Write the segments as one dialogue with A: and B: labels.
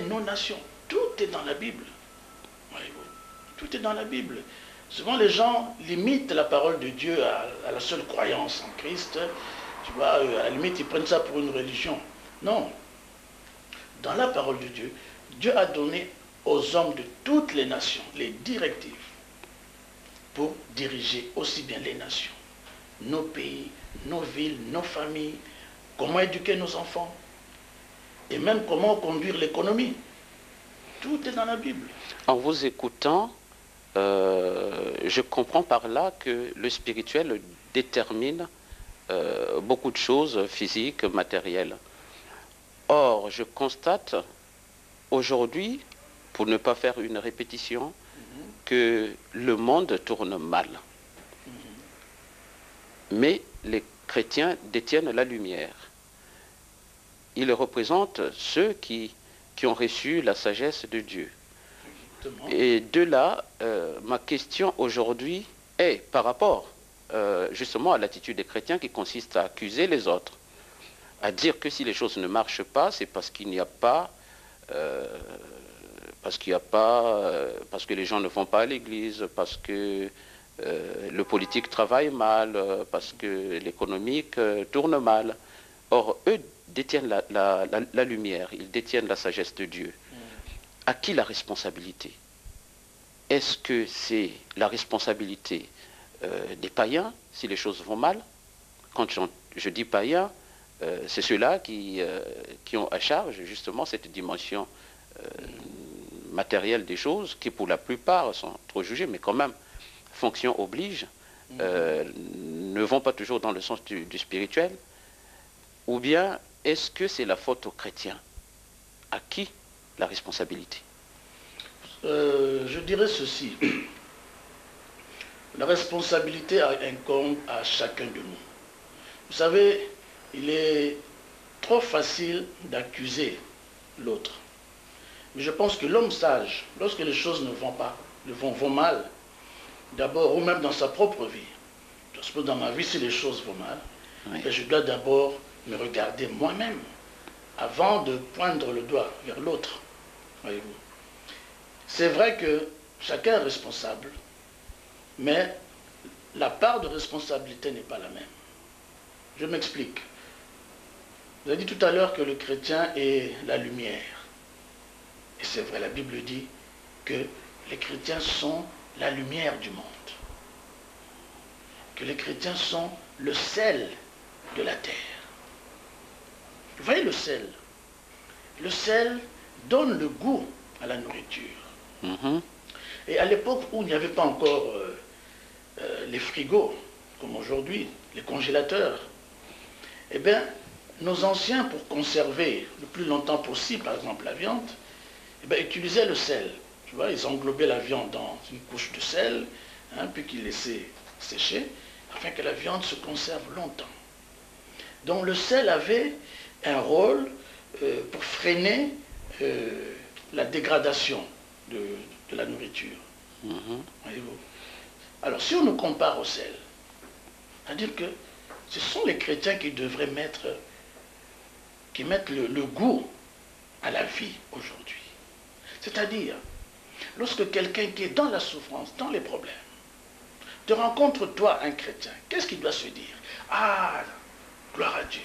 A: nos nations. Tout est dans la Bible. Voyez-vous. Tout est dans la Bible. Souvent les gens limitent la parole de Dieu à la seule croyance en Christ. Tu vois, à la limite, ils prennent ça pour une religion. Non. Dans la parole de Dieu, Dieu a donné aux hommes de toutes les nations les directives pour diriger aussi bien les nations, nos pays, nos villes, nos familles, comment éduquer nos enfants et même comment conduire l'économie. Tout est dans la Bible.
B: En vous écoutant, je comprends par là que le spirituel détermine beaucoup de choses physiques, matérielles. Or, je constate aujourd'hui, pour ne pas faire une répétition, que le monde tourne mal. Mais les chrétiens détiennent la lumière. Ils représentent ceux qui ont reçu la sagesse de Dieu.
A: Exactement.
B: Et de là, ma question aujourd'hui est par rapport justement à l'attitude des chrétiens qui consiste à accuser les autres, à dire que si les choses ne marchent pas, c'est parce qu'il n'y a pas, parce que les gens ne vont pas à l'église, parce que le politique travaille mal, parce que l'économique tourne mal. Or, eux détiennent la lumière, ils détiennent la sagesse de Dieu. À qui la responsabilité? Est-ce que c'est la responsabilité des païens si les choses vont mal? Quand je dis païens, c'est ceux-là qui ont à charge justement cette dimension matérielle des choses, qui pour la plupart sont trop jugées, mais quand même, fonction oblige, ne vont pas toujours dans le sens du spirituel. Ou bien, est-ce que c'est la faute aux chrétiens? À qui la responsabilité?
A: Je dirais ceci. La responsabilité incombe à chacun de nous. Vous savez, il est trop facile d'accuser l'autre. Mais je pense que l'homme sage, lorsque les choses ne vont pas, vont mal, d'abord, ou même dans sa propre vie, je suppose dans ma vie, si les choses vont mal,
B: Oui.
A: je dois d'abord me regarder moi-même avant de poindre le doigt vers l'autre. Voyez-vous. C'est vrai que chacun est responsable, mais la part de responsabilité n'est pas la même. Je m'explique. Vous avez dit tout à l'heure que le chrétien est la lumière. Et c'est vrai, la Bible dit que les chrétiens sont la lumière du monde. Que les chrétiens sont le sel de la terre. Vous voyez le sel? Le sel donne le goût à la nourriture. Et à l'époque où il n'y avait pas encore les frigos, comme aujourd'hui, les congélateurs, eh bien, nos anciens, pour conserver le plus longtemps possible, par exemple la viande, eh bien, utilisaient le sel. Tu vois, ils englobaient la viande dans une couche de sel, puis qu'ils laissaient sécher, afin que la viande se conserve longtemps. Donc le sel avait un rôle pour freiner la dégradation de la nourriture. Voyez-vous. Alors, si on nous compare au sel, c'est-à-dire que ce sont les chrétiens qui devraient mettre le goût à la vie aujourd'hui. C'est-à-dire, lorsque quelqu'un qui est dans la souffrance, dans les problèmes, te rencontre toi, un chrétien, qu'est-ce qu'il doit se dire? Ah, gloire à Dieu,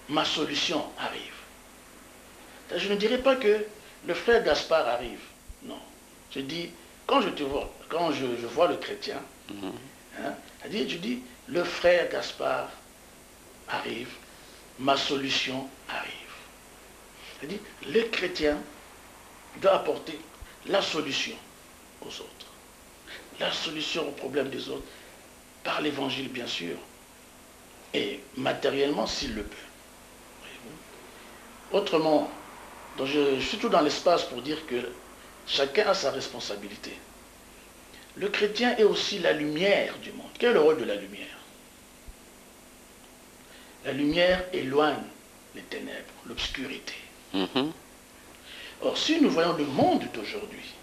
A: ma solution arrive. Je ne dirais pas que le frère Gaspard arrive. Non. Je dis, quand je vois le chrétien, je dis, le frère Gaspard arrive, ma solution arrive. Je dis, le chrétien doit apporter la solution aux autres. La solution aux problèmes des autres, par l'évangile bien sûr, et matériellement s'il le peut. Autrement, donc je suis tout dans l'espace pour dire que chacun a sa responsabilité. Le chrétien est aussi la lumière du monde. Quel est le rôle de la lumière? La lumière éloigne les ténèbres, l'obscurité. Or, si nous voyons le monde d'aujourd'hui,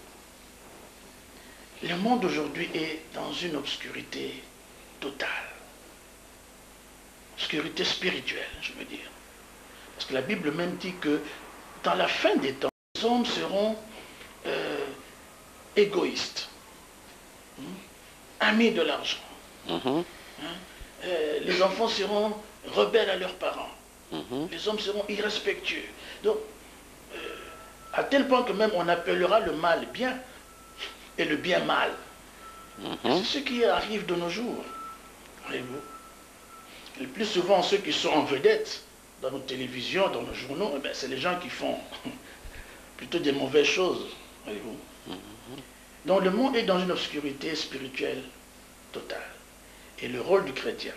A: le monde d'aujourd'hui est dans une obscurité totale. Obscurité spirituelle, je veux dire. Parce que la Bible même dit que dans la fin des temps, hommes seront égoïstes, amis de l'argent. Les enfants seront rebelles à leurs parents. Les hommes seront irrespectueux. Donc, à tel point que même on appellera le mal bien et le bien mal. C'est ce qui arrive de nos jours. Voyez-vous. Le plus souvent, ceux qui sont en vedette dans nos télévisions, dans nos journaux, eh c'est les gens qui font plutôt des mauvaises choses. Voyez-vous. Donc le monde est dans une obscurité spirituelle totale. Et le rôle du chrétien,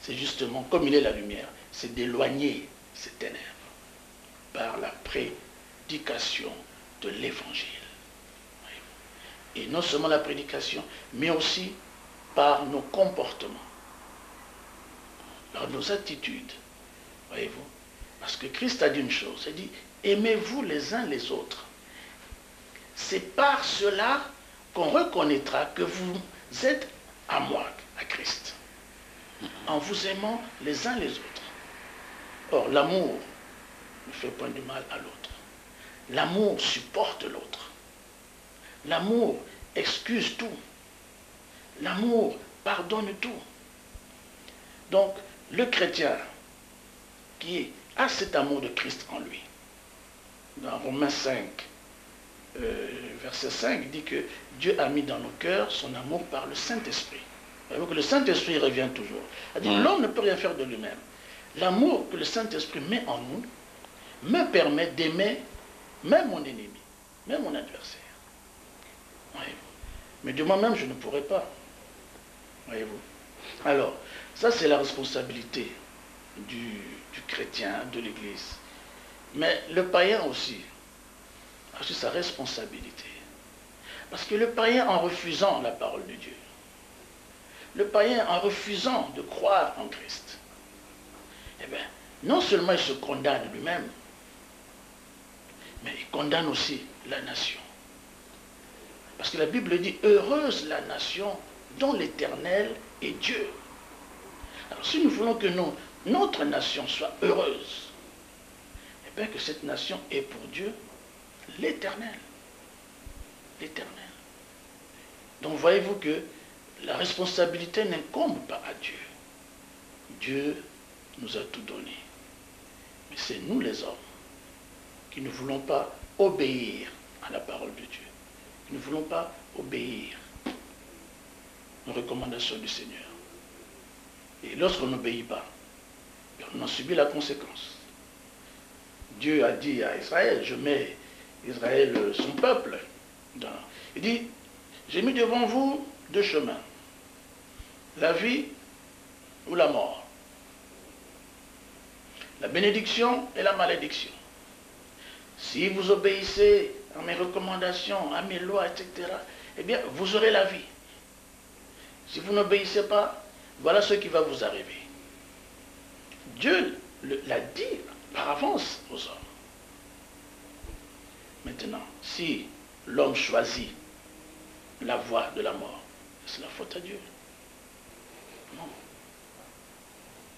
A: c'est justement, comme il est la lumière, c'est d'éloigner ces ténèbres par la prédication de l'évangile. Et non seulement la prédication, mais aussi par nos comportements, par nos attitudes. Voyez-vous. Parce que Christ a dit une chose, il dit, aimez-vous les uns les autres. C'est par cela qu'on reconnaîtra que vous êtes à moi, à Christ, en vous aimant les uns les autres. Or, l'amour ne fait point du mal à l'autre. L'amour supporte l'autre. L'amour excuse tout. L'amour pardonne tout. Donc, le chrétien qui a cet amour de Christ en lui, dans Romains 5, verset 5, il dit que Dieu a mis dans nos cœurs son amour par le Saint-Esprit. Voyez-vous que le Saint-Esprit revient toujours. L'homme ne peut rien faire de lui-même. L'amour que le Saint-Esprit met en nous me permet d'aimer même mon ennemi, même mon adversaire. Voyez-vous. Mais de moi-même, je ne pourrais pas. Voyez-vous. Alors, ça c'est la responsabilité du chrétien, de l'Église. Mais le païen aussi a aussi sa responsabilité. Parce que le païen, en refusant la parole de Dieu, le païen, en refusant de croire en Christ, eh bien, non seulement il se condamne lui-même, mais il condamne aussi la nation. Parce que la Bible dit, heureuse la nation dont l'Éternel est Dieu. Alors si nous voulons que notre nation soit heureuse, eh bien que cette nation ait pour Dieu l'Éternel. L'Éternel. Donc voyez-vous que la responsabilité n'incombe pas à Dieu. Dieu nous a tout donné. Mais c'est nous les hommes qui ne voulons pas obéir à la parole de Dieu. Qui ne voulons pas obéir aux recommandations du Seigneur. Et lorsqu'on n'obéit pas, on en subit la conséquence. Dieu a dit à Israël, je mets Israël, son peuple, il dit, j'ai mis devant vous deux chemins, la vie ou la mort, la bénédiction et la malédiction. Si vous obéissez à mes recommandations, à mes lois, etc., eh bien, vous aurez la vie. Si vous n'obéissez pas, voilà ce qui va vous arriver. Dieu l'a dit par avance aux hommes. Maintenant, si l'homme choisit la voie de la mort, c'est la faute à Dieu. Non.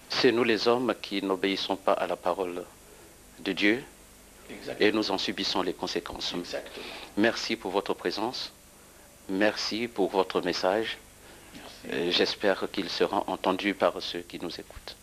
B: C'est nous les hommes qui n'obéissons pas à la parole de Dieu. Exactement. Et nous en subissons les conséquences.
A: Exactement.
B: Merci pour votre présence. Merci pour votre message. J'espère qu'il sera entendu par ceux qui nous écoutent.